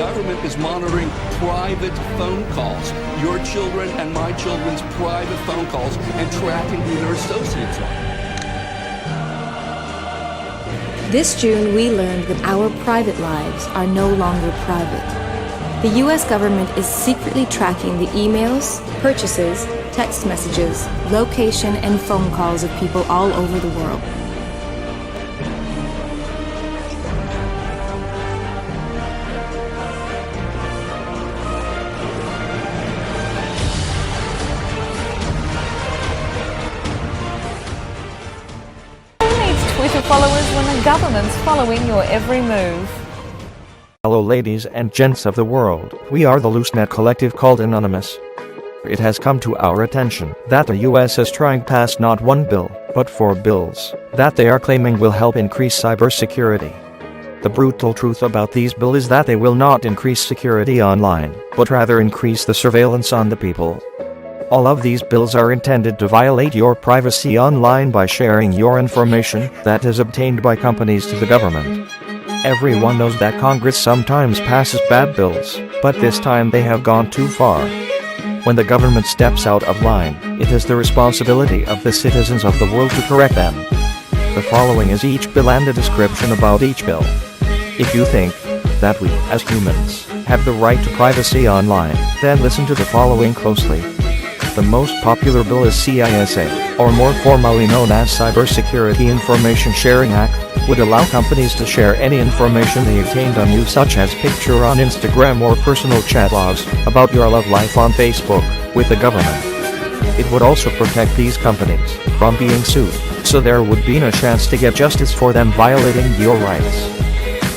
government is monitoring private phone calls, your children and my children's private phone calls, and tracking who their associates are. This June, we learned that our private lives are no longer private. The U.S. government is secretly tracking the emails, purchases, text messages, location, and phone calls of people all over the world. Twitter followers when the government's following your every move. Hello ladies and gents of the world, we are the LooseNet collective called Anonymous. It has come to our attention that the US is trying to pass not one bill, but 4 bills, that they are claiming will help increase cybersecurity. The brutal truth about these bills is that they will not increase security online, but rather increase the surveillance on the people. All of these bills are intended to violate your privacy online by sharing your information that is obtained by companies to the government. Everyone knows that Congress sometimes passes bad bills, but this time they have gone too far. When the government steps out of line, it is the responsibility of the citizens of the world to correct them. The following is each bill and a description about each bill. If you think that we, as humans, have the right to privacy online, then listen to the following closely. The most popular bill is CISA, or more formally known as CyberSecurity Information Sharing Act, would allow companies to share any information they obtained on you, such as picture on Instagram or personal chat logs about your love life on Facebook, with the government. It would also protect these companies from being sued, so there would be no chance to get justice for them violating your rights.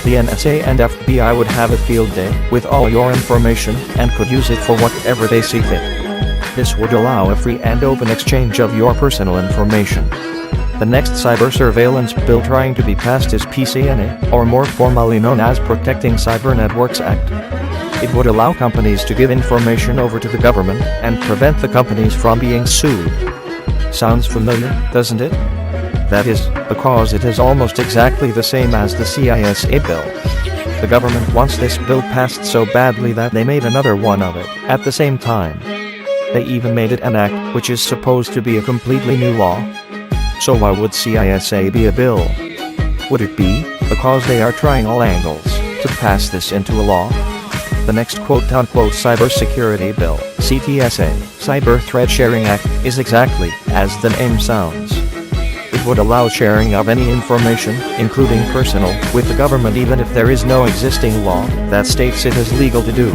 The NSA and FBI would have a field day with all your information and could use it for whatever they see fit. This would allow a free and open exchange of your personal information. The next cyber surveillance bill trying to be passed is PCNA, or more formally known as Protecting Cyber Networks Act. It would allow companies to give information over to the government and prevent the companies from being sued. Sounds familiar, doesn't it? That is, because it is almost exactly the same as the CISA bill. The government wants this bill passed so badly that they made another one of it at the same time. They even made it an act which is supposed to be a completely new law. So why would CISA be a bill? Would it be because they are trying all angles to pass this into a law? The next quote-unquote cybersecurity bill, CTSA, Cyber Threat Sharing Act, is exactly as the name sounds. It would allow sharing of any information, including personal, with the government even if there is no existing law that states it is legal to do.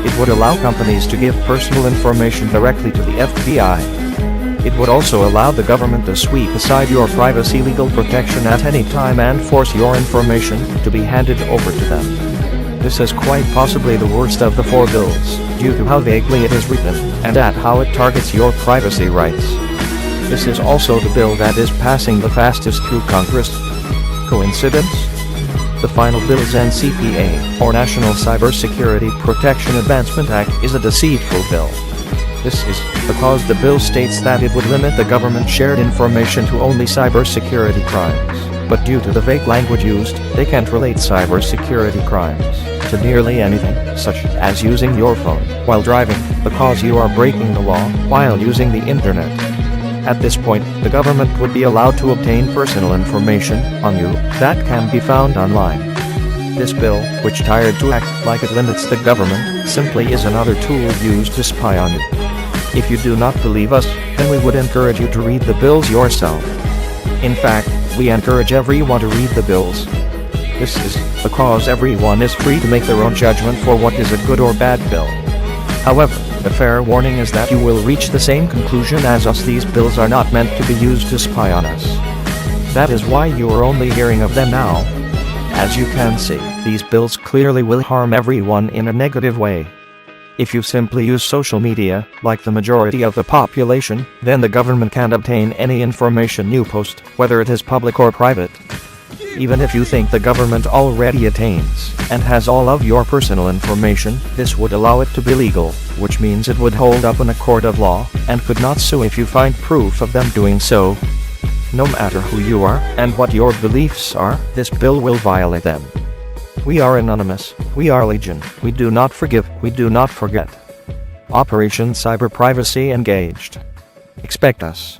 It would allow companies to give personal information directly to the FBI. It would also allow the government to sweep aside your privacy legal protection at any time and force your information to be handed over to them. This is quite possibly the worst of the 4 bills, due to how vaguely it is written, and at how it targets your privacy rights. This is also the bill that is passing the fastest through Congress. Coincidence? The final bill's NCPA, or National Cybersecurity Protection Advancement Act, is a deceitful bill. This is because the bill states that it would limit the government-shared information to only cybersecurity crimes, but due to the vague language used, they can't relate cybersecurity crimes to nearly anything, such as using your phone while driving, because you are breaking the law while using the internet. At this point, the government would be allowed to obtain personal information on you that can be found online. This bill, which tried to act like it limits the government, simply is another tool used to spy on you. If you do not believe us, then we would encourage you to read the bills yourself. In fact, we encourage everyone to read the bills. This is because everyone is free to make their own judgment for what is a good or bad bill. However, a fair warning is that you will reach the same conclusion as us. These bills are not meant to be used to spy on us. That is why you are only hearing of them now. As you can see, these bills clearly will harm everyone in a negative way. If you simply use social media, like the majority of the population, then the government can't obtain any information you post, whether it is public or private. Even if you think the government already attains and has all of your personal information, this would allow it to be legal, which means it would hold up in a court of law and could not sue if you find proof of them doing so. No matter who you are and what your beliefs are, this bill will violate them. We are anonymous. We are legion. We do not forgive. We do not forget. Operation Cyber Privacy engaged. Expect us.